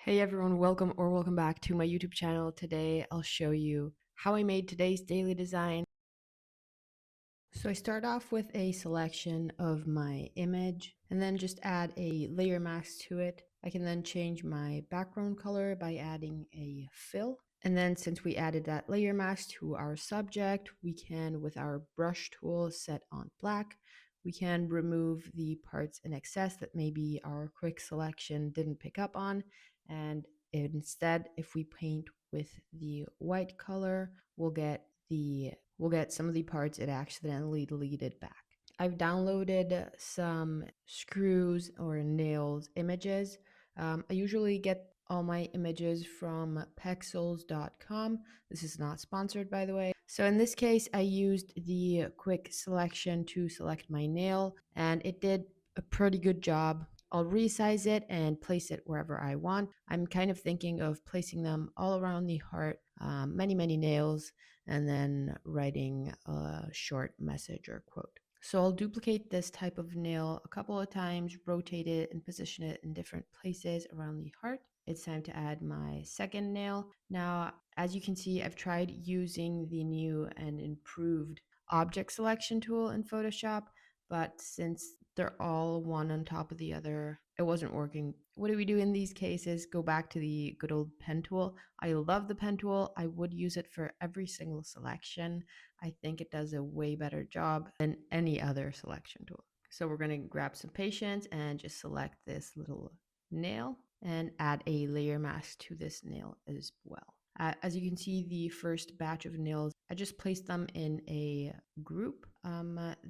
Hey everyone, welcome back to my YouTube channel. Today I'll show you how I made today's daily design. So I start off with a selection of my image and then just add a layer mask to it. I can then change my background color by adding a fill. And then since we added that layer mask to our subject, we can, with our brush tool set on black, we can remove the parts in excess that maybe our quick selection didn't pick up on. And instead, if we paint with the white color, we'll get some of the parts it accidentally deleted back. I've downloaded some screws or nails images. I usually get all my images from pexels.com. This is not sponsored, by the way. So in this case, I used the quick selection to select my nail, and it did a pretty good job. I'll resize it and place it wherever I want. I'm kind of thinking of placing them all around the heart, many nails, and then writing a short message or quote. So I'll duplicate this type of nail a couple of times, rotate it and position it in different places around the heart. It's time to add my second nail. Now, as you can see, I've tried using the new and improved object selection tool in Photoshop, but since they're all one on top of the other, it wasn't working. What do we do in these cases? Go back to the good old pen tool. I love the pen tool. I would use it for every single selection. I think it does a way better job than any other selection tool. So we're going to grab some patience and just select this little nail and add a layer mask to this nail as well. As you can see, the first batch of nails, I just placed them in a group.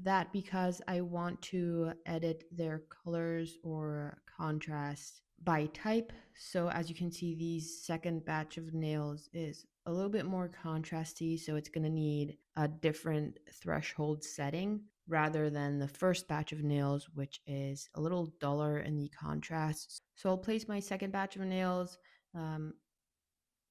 That because I want to edit their colors or contrast by type. So as you can see, the second batch of nails is a little bit more contrasty, so it's going to need a different threshold setting rather than the first batch of nails, which is a little duller in the contrast. So I'll place my second batch of nails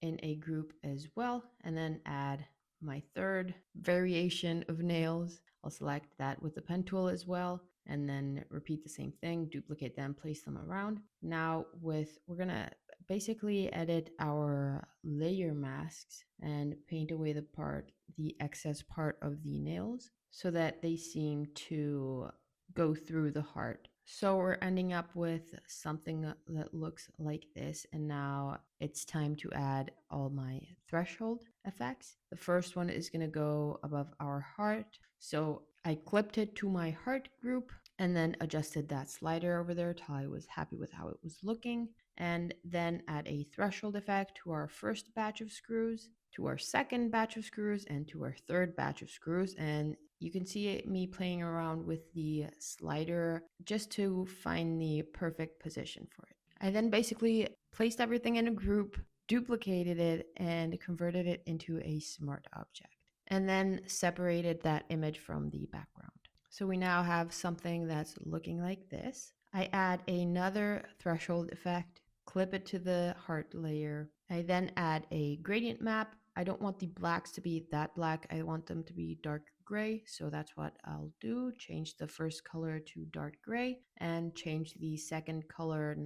in a group as well, and then add my third variation of nails. I'll select that with the pen tool as well, and then repeat the same thing, duplicate them, place them around. Now we're gonna basically edit our layer masks and paint away the excess part of the nails so that they seem to go through the heart. So we're ending up with something that looks like this, and now it's time to add all my threshold effects. The first one is going to go above our heart. So I clipped it to my heart group and then adjusted that slider over there till I was happy with how it was looking, and then add a threshold effect to our first batch of screws, to our second batch of screws, and to our third batch of screws. And you can see me playing around with the slider just to find the perfect position for it. I then basically placed everything in a group, duplicated it, and converted it into a smart object, and then separated that image from the background. So we now have something that's looking like this. I add another threshold effect, clip it to the heart layer. I then add a gradient map. I don't want the blacks to be that black. I want them to be dark gray. So that's what I'll do. Change the first color to dark gray and change the second color.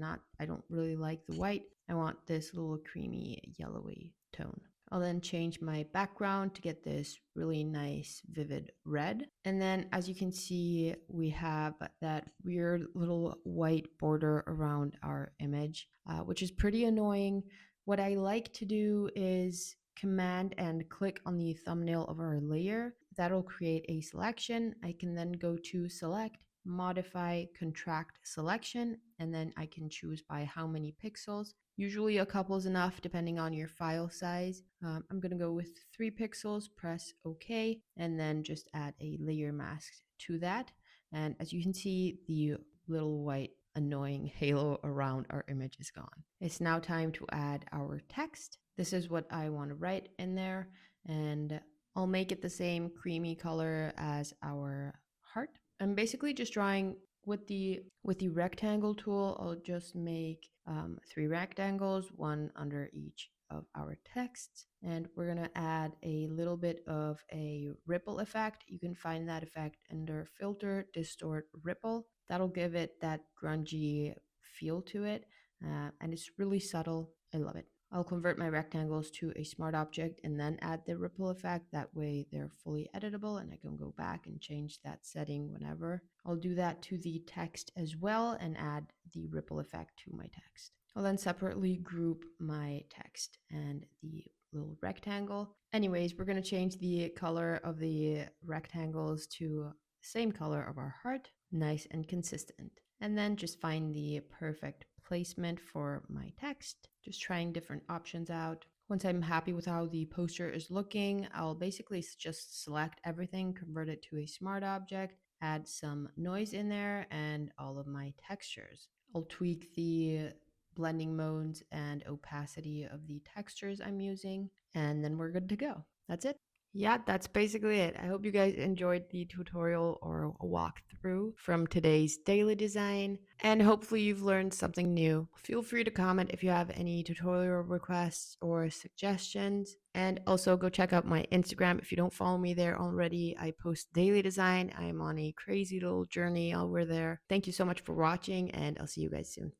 I don't really like the white. I want this little creamy yellowy tone. I'll then change my background to get this really nice vivid red. And then as you can see, we have that weird little white border around our image, which is pretty annoying. What I like to do is command and click on the thumbnail of our layer. That'll create a selection. I can then go to select, modify, contract selection, and then I can choose by how many pixels. Usually a couple is enough depending on your file size. I'm going to go with 3 pixels, press OK, and then just add a layer mask to that. And as you can see, the little white annoying halo around our image is gone. It's now time to add our text. This is what I want to write in there, and I'll make it the same creamy color as our heart. I'm basically just drawing with the rectangle tool. I'll just make 3 rectangles, one under each of our texts, and we're gonna add a little bit of a ripple effect. You can find that effect under filter, distort, ripple. That'll give it that grungy feel to it. and it's really subtle. I love it. I'll convert my rectangles to a smart object and then add the ripple effect. That way they're fully editable and I can go back and change that setting whenever. I'll do that to the text as well and add the ripple effect to my text. I'll then separately group my text and the little rectangle. Anyways, we're going to change the color of the rectangles to the same color of our heart, nice and consistent. And then just find the perfect placement for my text, just trying different options out. Once I'm happy with how the poster is looking, I'll basically just select everything, convert it to a smart object, add some noise in there, and all of my textures. I'll tweak the blending modes and opacity of the textures I'm using, and then we're good to go. That's it. Yeah, that's basically it. I hope you guys enjoyed the tutorial or a walkthrough from today's daily design, and hopefully you've learned something new. Feel free to comment if you have any tutorial requests or suggestions, and also go check out my Instagram if you don't follow me there already. I post daily design. I am on a crazy little journey over there. Thank you so much for watching, and I'll see you guys soon.